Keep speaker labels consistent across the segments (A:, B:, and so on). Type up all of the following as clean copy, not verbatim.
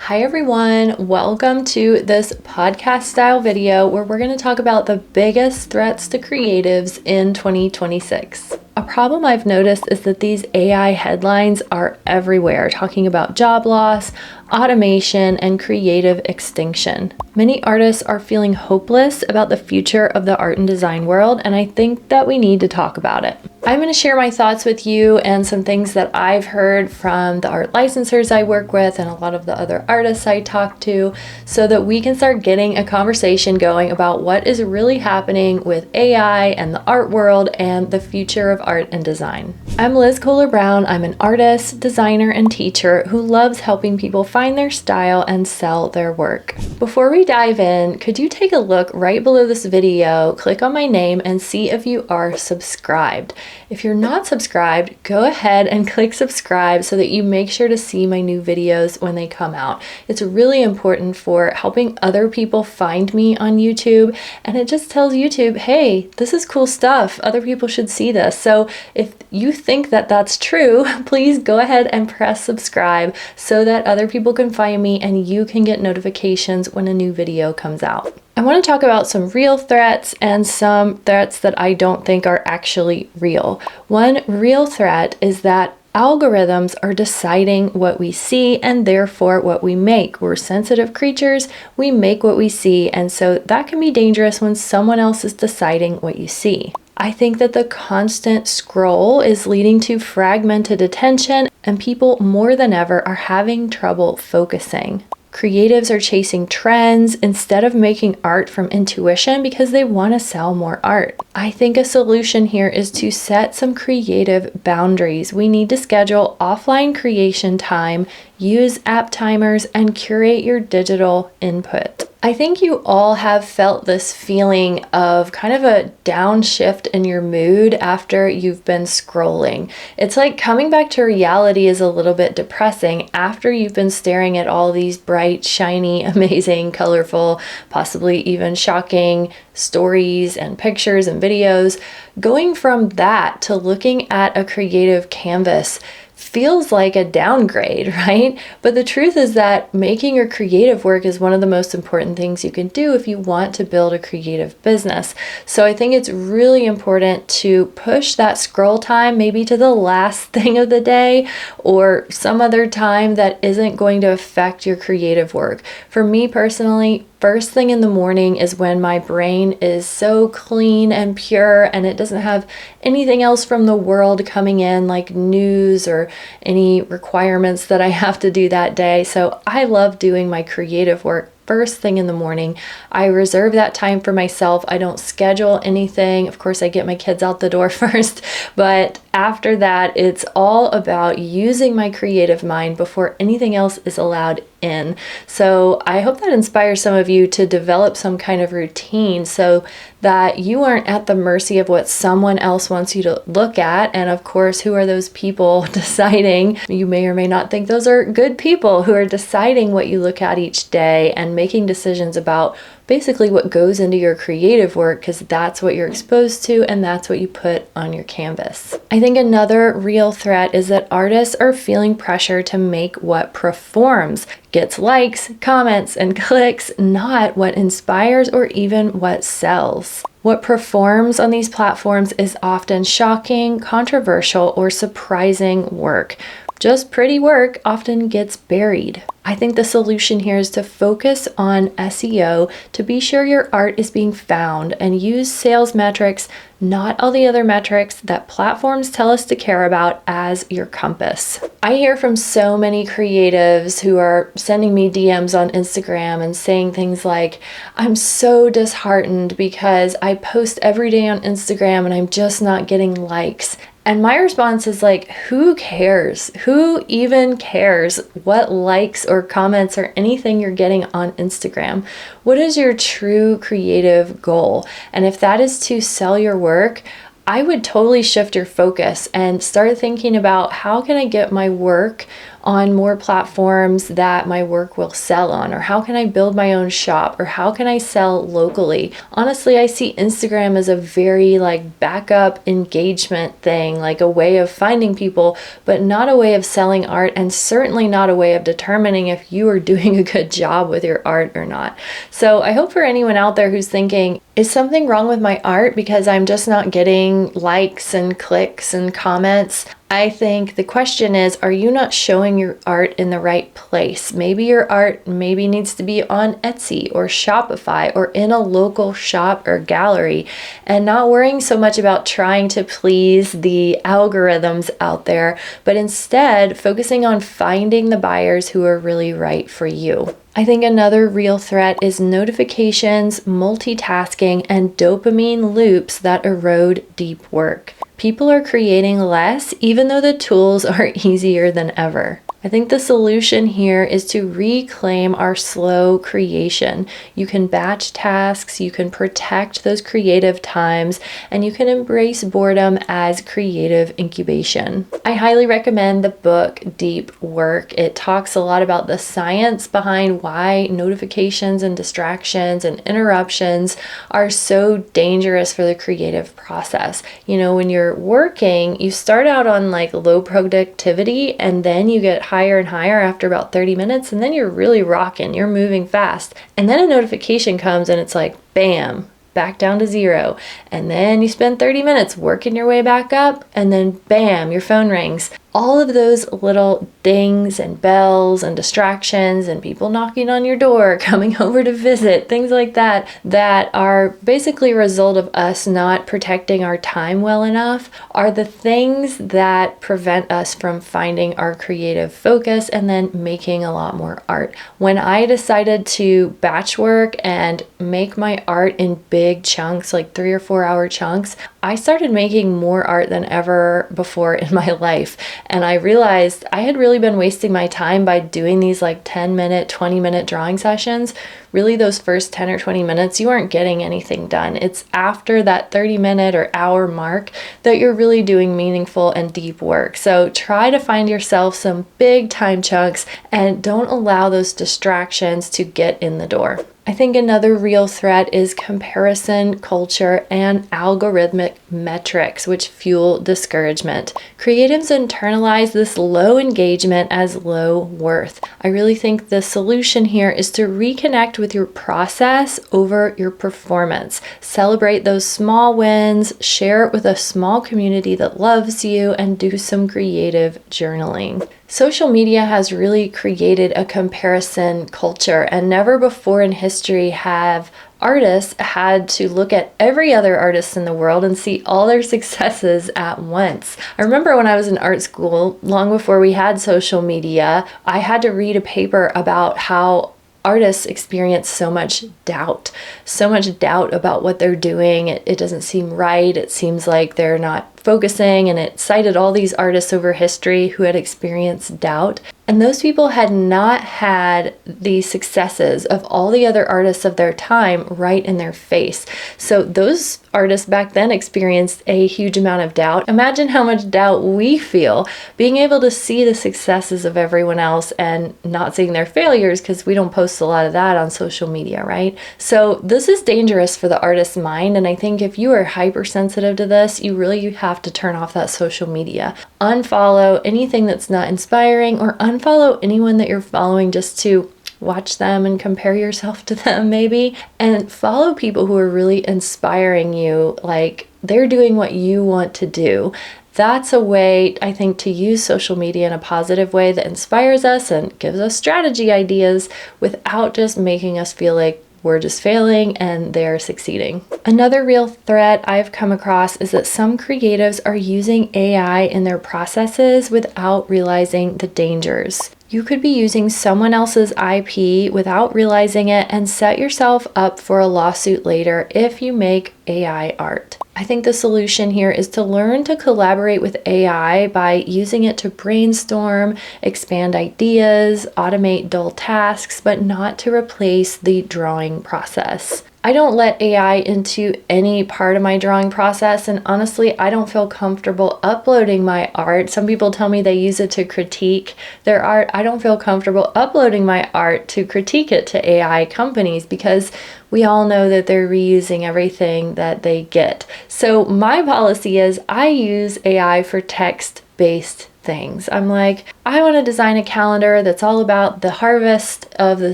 A: Hi everyone, welcome to this podcast style video where we're going to talk about the biggest threats to creatives in 2026. A problem I've noticed is that these AI headlines are everywhere, talking about job loss, automation, and creative extinction. Many artists are feeling hopeless about the future of the art and design world, and I think that we need to talk about it. I'm going to share my thoughts with you and some things that I've heard from the art licensors I work with and a lot of the other artists I talk to so that we can start getting a conversation going about what is really happening with AI and the art world and the future of art and design. I'm Liz Kohler Brown. I'm an artist, designer, and teacher who loves helping people find their style and sell their work. Before we dive in, could you take a look right below this video, click on my name, and see if you are subscribed. If you're not subscribed, go ahead and click subscribe so that you make sure to see my new videos when they come out. It's really important for helping other people find me on YouTube, and it just tells YouTube, hey, this is cool stuff. Other people should see this. So if you think that that's true, please go ahead and press subscribe so that other people can find me and you can get notifications when a new video comes out. I want to talk about some real threats and some threats that I don't think are actually real. One real threat is that algorithms are deciding what we see and therefore what we make. We're sensitive creatures, we make what we see, and so that can be dangerous when someone else is deciding what you see. I think that the constant scroll is leading to fragmented attention, and people more than ever are having trouble focusing. Creatives are chasing trends instead of making art from intuition because they want to sell more art. I think a solution here is to set some creative boundaries. We need to schedule offline creation time, use app timers, and curate your digital input. I think you all have felt this feeling of kind of a downshift in your mood after you've been scrolling. It's like coming back to reality is a little bit depressing after you've been staring at all these bright, shiny, amazing, colorful, possibly even shocking stories and pictures and videos. Going from that to looking at a creative canvas feels like a downgrade, right? But the truth is that making your creative work is one of the most important things you can do if you want to build a creative business. So I think it's really important to push that scroll time maybe to the last thing of the day or some other time that isn't going to affect your creative work. For me personally, first thing in the morning is when my brain is so clean and pure and it doesn't have anything else from the world coming in like news or any requirements that I have to do that day. So I love doing my creative work first thing in the morning. I reserve that time for myself. I don't schedule anything. Of course, I get my kids out the door first, but after that, it's all about using my creative mind before anything else is allowed in. So I hope that inspires some of you to develop some kind of routine so that you aren't at the mercy of what someone else wants you to look at. And of course, who are those people deciding? You may or may not think those are good people who are deciding what you look at each day and making decisions about basically what goes into your creative work, because that's what you're exposed to and that's what you put on your canvas. I think another real threat is that artists are feeling pressure to make what performs, gets likes, comments, and clicks, not what inspires or even what sells. What performs on these platforms is often shocking, controversial, or surprising work. Just pretty work often gets buried. I think the solution here is to focus on SEO to be sure your art is being found and use sales metrics, not all the other metrics that platforms tell us to care about, as your compass. I hear from so many creatives who are sending me DMs on Instagram and saying things like, I'm so disheartened because I post every day on Instagram and I'm just not getting likes. And my response is like, who cares? Who even cares what likes or comments or anything you're getting on Instagram? What is your true creative goal? And if that is to sell your work, I would totally shift your focus and start thinking about how can I get my work on more platforms that my work will sell on? Or how can I build my own shop? Or how can I sell locally? Honestly, I see Instagram as a very like backup engagement thing, like a way of finding people, but not a way of selling art, and certainly not a way of determining if you are doing a good job with your art or not. So I hope for anyone out there who's thinking, is something wrong with my art because I'm just not getting likes and clicks and comments? I think the question is, are you not showing your art in the right place? Maybe your art needs to be on Etsy or Shopify or in a local shop or gallery, and not worrying so much about trying to please the algorithms out there, but instead focusing on finding the buyers who are really right for you. I think another real threat is notifications, multitasking, and dopamine loops that erode deep work. People are creating less, even though the tools are easier than ever. I think the solution here is to reclaim our slow creation. You can batch tasks, you can protect those creative times, and you can embrace boredom as creative incubation. I highly recommend the book Deep Work. It talks a lot about the science behind why notifications and distractions and interruptions are so dangerous for the creative process. You know, when you're working, you start out on like low productivity, and then you get higher and higher after about 30 minutes, and then you're really rocking, you're moving fast. And then a notification comes and it's like, bam, back down to zero. And then you spend 30 minutes working your way back up, and then bam, your phone rings. All of those little dings and bells and distractions and people knocking on your door, coming over to visit, things like that, that are basically a result of us not protecting our time well enough, are the things that prevent us from finding our creative focus and then making a lot more art. When I decided to batch work and make my art in big chunks, like 3 or 4 hour chunks, I started making more art than ever before in my life. And I realized I had really been wasting my time by doing these like 10-minute, 20-minute drawing sessions. Really, those first 10 or 20 minutes, you aren't getting anything done. It's after that 30-minute or hour mark that you're really doing meaningful and deep work. So try to find yourself some big time chunks and don't allow those distractions to get in the door. I think another real threat is comparison culture and algorithmic metrics, which fuel discouragement. Creatives internalize this low engagement as low worth. I really think the solution here is to reconnect with your process over your performance. Celebrate those small wins, share it with a small community that loves you, and do some creative journaling. Social media has really created a comparison culture, and never before in history have artists had to look at every other artist in the world and see all their successes at once. I remember when I was in art school, long before we had social media, I had to read a paper about how artists experience so much doubt about what they're doing. It doesn't seem right. It seems like they're not focusing, and it cited all these artists over history who had experienced doubt. And those people had not had the successes of all the other artists of their time right in their face. So those artists back then experienced a huge amount of doubt. Imagine how much doubt we feel being able to see the successes of everyone else and not seeing their failures, because we don't post a lot of that on social media, right? So this is dangerous for the artist's mind. And I think if you are hypersensitive to this, you really have to turn off that social media. Unfollow anything that's not inspiring, or unfollow anyone that you're following just to watch them and compare yourself to them maybe, and follow people who are really inspiring you, like they're doing what you want to do. That's a way, I think, to use social media in a positive way that inspires us and gives us strategy ideas without just making us feel like we're just failing and they're succeeding. Another real threat I've come across is that some creatives are using AI in their processes without realizing the dangers. You could be using someone else's IP without realizing it and set yourself up for a lawsuit later if you make AI art. I think the solution here is to learn to collaborate with AI by using it to brainstorm, expand ideas, automate dull tasks, but not to replace the drawing process. I don't let AI into any part of my drawing process, and honestly, I don't feel comfortable uploading my art. Some people tell me they use it to critique their art. I don't feel comfortable uploading my art to critique it to AI companies because we all know that they're reusing everything that they get. So my policy is I use AI for text-based things. I'm like, I want to design a calendar that's all about the harvest of the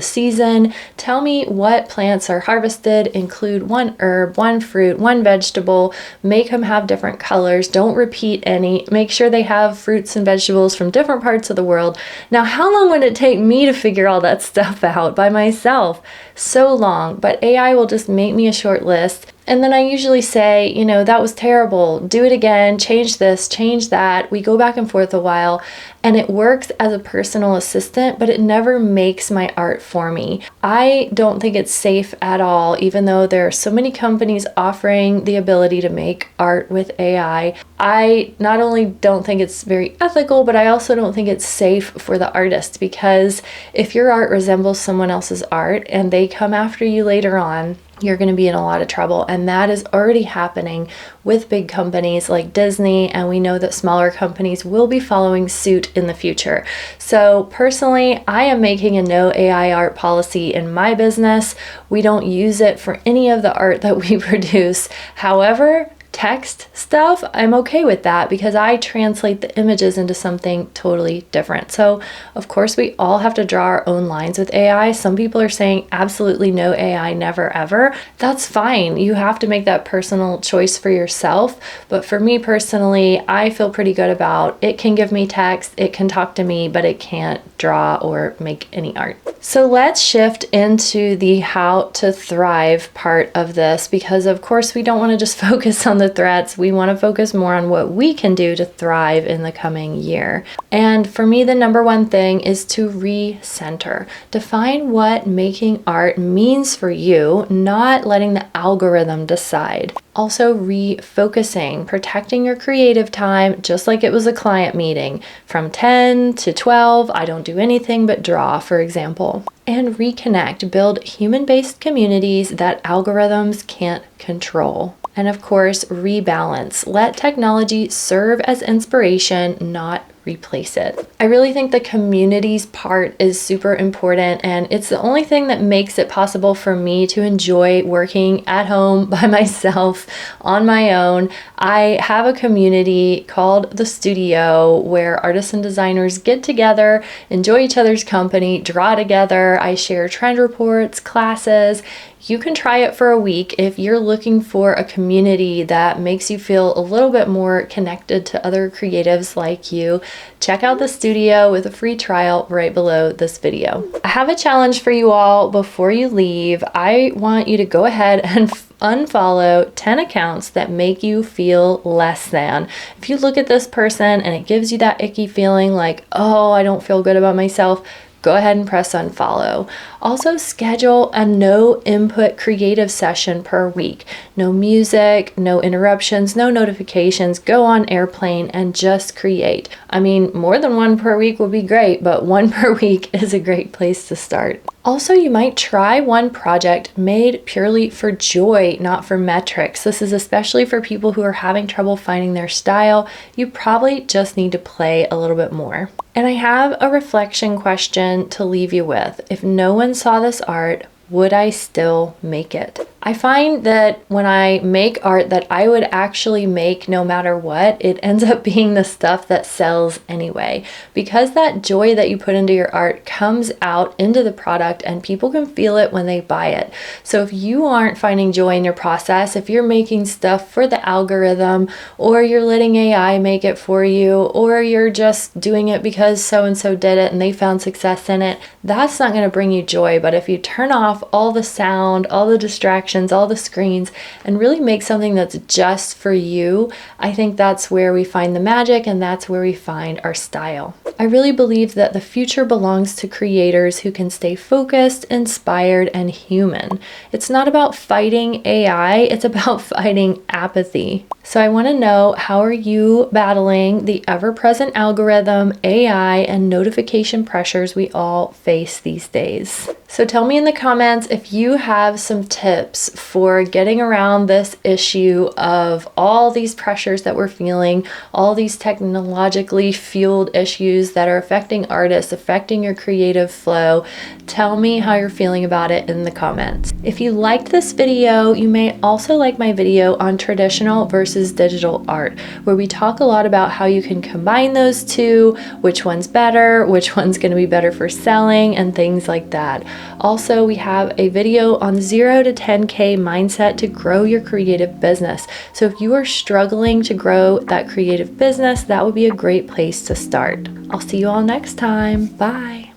A: season. Tell me what plants are harvested, include one herb, one fruit, one vegetable, make them have different colors, don't repeat any, make sure they have fruits and vegetables from different parts of the world. Now, how long would it take me to figure all that stuff out by myself? So long, but AI will just make me a short list. And then I usually say, that was terrible. Do it again, change this, change that. We go back and forth a while, and it works as a personal assistant, but it never makes my art for me. I don't think it's safe at all, even though there are so many companies offering the ability to make art with AI. I not only don't think it's very ethical, but I also don't think it's safe for the artist, because if your art resembles someone else's art and they come after you later on, you're going to be in a lot of trouble. And that is already happening with big companies like Disney, and we know that smaller companies will be following suit in the future. So personally, I am making a no AI art policy in my business. We don't use it for any of the art that we produce. However, text stuff, I'm okay with that because I translate the images into something totally different. So of course we all have to draw our own lines with AI. Some people are saying absolutely no AI, never ever. That's fine. You have to make that personal choice for yourself. But for me personally, I feel pretty good about it. Can give me text, it can talk to me, but it can't draw or make any art. So let's shift into the how to thrive part of this, because of course we don't want to just focus on the threats. We want to focus more on what we can do to thrive in the coming year. And for me, the number one thing is to recenter. Define what making art means for you, not letting the algorithm decide. Also, refocusing, protecting your creative time, just like it was a client meeting. From 10 to 12, I don't do anything but draw, for example. And reconnect, build human-based communities that algorithms can't control. And of course, rebalance. Let technology serve as inspiration, not replace it. I really think the communities part is super important, and it's the only thing that makes it possible for me to enjoy working at home by myself on my own. I have a community called The Studio where artists and designers get together, enjoy each other's company, draw together. I share trend reports, classes. You can try it for a week if you're looking for a community that makes you feel a little bit more connected to other creatives like you. Check out The Studio with a free trial right below this video. I have a challenge for you all before you leave. I want you to go ahead and unfollow 10 accounts that make you feel less than. If you look at this person and it gives you that icky feeling like, oh, I don't feel good about myself, go ahead and press unfollow. Also, schedule a no input creative session per week. No music, no interruptions, no notifications. Go on airplane and just create. I mean, more than one per week would be great, but one per week is a great place to start. Also, you might try one project made purely for joy, not for metrics. This is especially for people who are having trouble finding their style. You probably just need to play a little bit more. And I have a reflection question to leave you with. If no one saw this art, would I still make it? I find that when I make art that I would actually make no matter what, it ends up being the stuff that sells anyway. Because that joy that you put into your art comes out into the product and people can feel it when they buy it. So if you aren't finding joy in your process, if you're making stuff for the algorithm, or you're letting AI make it for you, or you're just doing it because so-and-so did it and they found success in it, that's not going to bring you joy. But if you turn off all the sound, all the distractions, all the screens, and really make something that's just for you, I think that's where we find the magic, and that's where we find our style. I really believe that the future belongs to creators who can stay focused, inspired, and human. It's not about fighting AI, it's about fighting apathy. So I want to know, how are you battling the ever-present algorithm, AI, and notification pressures we all face these days? So tell me in the comments if you have some tips for getting around this issue of all these pressures that we're feeling, all these technologically fueled issues that are affecting artists, affecting your creative flow. Tell me how you're feeling about it in the comments. If you liked this video, you may also like my video on traditional versus digital art, where we talk a lot about how you can combine those two, which one's better, which one's going to be better for selling, and things like that. Also, we have a video on 0 to 10K mindset to grow your creative business. So if you are struggling to grow that creative business, that would be a great place to start. I'll see you all next time. Bye.